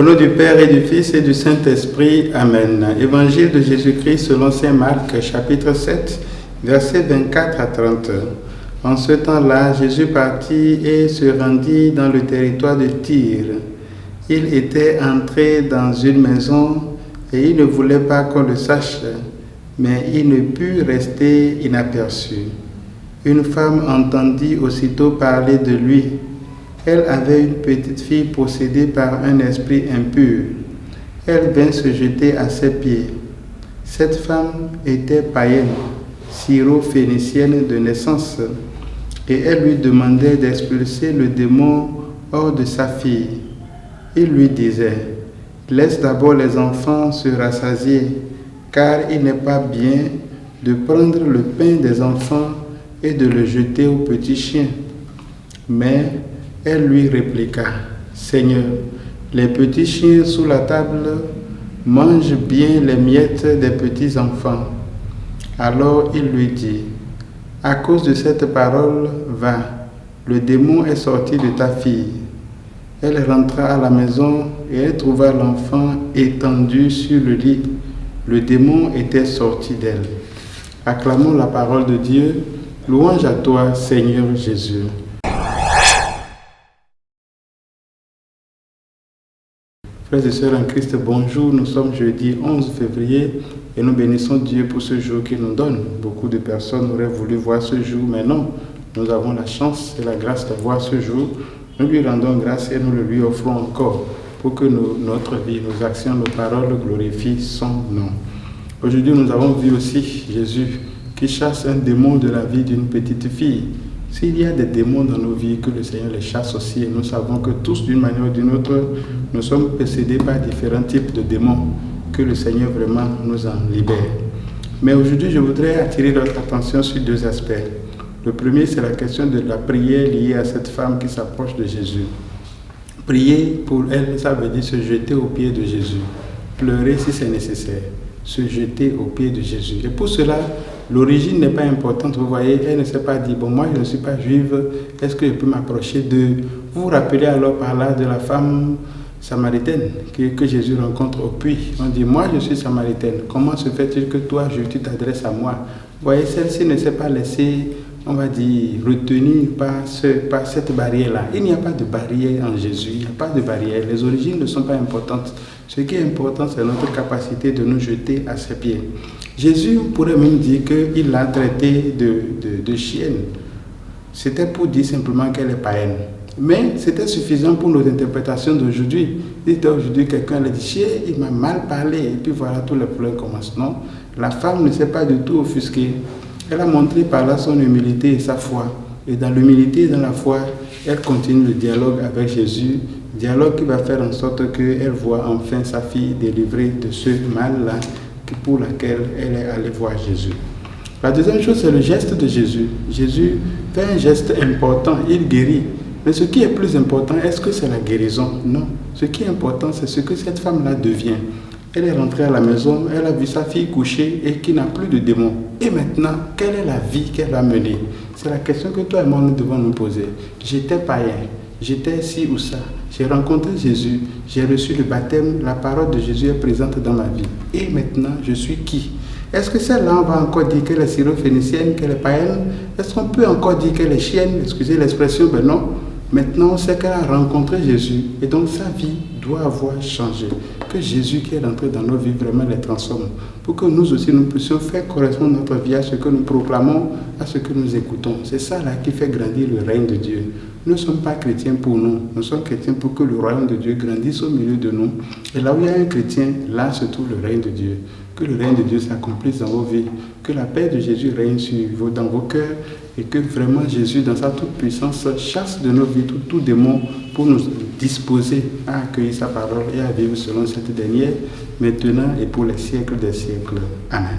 Au nom du Père et du Fils et du Saint-Esprit. Amen. Évangile de Jésus-Christ selon saint Marc, chapitre 7, versets 24 à 30. En ce temps-là, Jésus partit et se rendit dans le territoire de Tyr. Il était entré dans une maison et il ne voulait pas qu'on le sache, mais il ne put rester inaperçu. Une femme entendit aussitôt parler de lui. Elle avait une petite fille possédée par un esprit impur. Elle vint se jeter à ses pieds. Cette femme était païenne, syro-phénicienne de naissance, et elle lui demandait d'expulser le démon hors de sa fille. Il lui disait: « Laisse d'abord les enfants se rassasier, car il n'est pas bien de prendre le pain des enfants et de le jeter aux petits chiens. » Mais elle lui répliqua: « Seigneur, les petits chiens sous la table mangent bien les miettes des petits enfants. » Alors il lui dit: « À cause de cette parole, va, le démon est sorti de ta fille. » Elle rentra à la maison et elle trouva l'enfant étendu sur le lit. Le démon était sorti d'elle. Acclamons la parole de Dieu. Louange à toi, Seigneur Jésus. Frères et sœurs en Christ, bonjour. Nous sommes jeudi 11 février et nous bénissons Dieu pour ce jour qu'il nous donne. Beaucoup de personnes auraient voulu voir ce jour, mais non. Nous avons la chance et la grâce de voir ce jour. Nous lui rendons grâce et nous le lui offrons encore pour que notre vie, nos actions, nos paroles glorifient son nom. Aujourd'hui, nous avons vu aussi Jésus qui chasse un démon de la vie d'une petite fille. S'il y a des démons dans nos vies, que le Seigneur les chasse aussi. Et nous savons que tous, d'une manière ou d'une autre, nous sommes possédés par différents types de démons. Que le Seigneur vraiment nous en libère. Mais aujourd'hui, je voudrais attirer votre attention sur deux aspects. Le premier, c'est la question de la prière liée à cette femme qui s'approche de Jésus. Prier pour elle, ça veut dire se jeter aux pieds de Jésus. Pleurer si c'est nécessaire. Se jeter aux pieds de Jésus. Et pour cela, l'origine n'est pas importante. Vous voyez, elle ne s'est pas dit, bon, moi je ne suis pas juive, est-ce que je peux m'approcher d'eux? Vous vous rappelez alors par là de la femme samaritaine que Jésus rencontre au puits. On dit, moi je suis samaritaine. Comment se fait-il que toi, tu t'adresses à moi? Vous voyez, celle-ci ne s'est pas laissée, on va dire, retenue par cette barrière-là. Il n'y a pas de barrière en Jésus, il n'y a pas de barrière. Les origines ne sont pas importantes. Ce qui est important, c'est notre capacité de nous jeter à ses pieds. Jésus pourrait même dire qu'il l'a traitée de chienne. C'était pour dire simplement qu'elle est païenne. Mais c'était suffisant pour nos interprétations d'aujourd'hui. Aujourd'hui, quelqu'un lui dit, chien, il m'a mal parlé. Et puis voilà, tous les problèmes commencent. Non, la femme ne s'est pas du tout offusquée. Elle a montré par là son humilité et sa foi. Et dans l'humilité et dans la foi, elle continue le dialogue avec Jésus. Dialogue qui va faire en sorte qu'elle voit enfin sa fille délivrée de ce mal-là pour laquelle elle est allée voir Jésus. La deuxième chose, c'est le geste de Jésus. Jésus fait un geste important, il guérit. Mais ce qui est plus important, est-ce que c'est la guérison? Non. Ce qui est important, c'est ce que cette femme-là devient. Elle est rentrée à la maison, elle a vu sa fille couchée et qui n'a plus de démons. Et maintenant, quelle est la vie qu'elle va mener? C'est la question que toi et moi, nous devons nous poser. J'étais païen, j'étais ci ou ça. J'ai rencontré Jésus, j'ai reçu le baptême, la parole de Jésus est présente dans ma vie. Et maintenant, je suis qui? Est-ce que celle-là, on va encore dire qu'elle est syro-phénicienne, qu'elle est païenne? Est-ce qu'on peut encore dire qu'elle est chienne? Excusez l'expression, ben non. Maintenant, on sait qu'elle a rencontré Jésus et donc sa vie doit avoir changé. Que Jésus qui est entré dans nos vies vraiment les transforme. Pour que nous aussi, nous puissions faire correspondre notre vie à ce que nous proclamons, à ce que nous écoutons. C'est ça là qui fait grandir le règne de Dieu. Nous ne sommes pas chrétiens pour nous. Nous sommes chrétiens pour que le royaume de Dieu grandisse au milieu de nous. Et là où il y a un chrétien, là se trouve le règne de Dieu. Que le règne de Dieu s'accomplisse dans vos vies. Que la paix de Jésus règne dans vos cœurs. Et que vraiment Jésus, dans sa toute puissance, chasse de nos vies tout démon pour nous disposer à accueillir sa parole et à vivre selon cette dernière, maintenant et pour les siècles des siècles. Amen.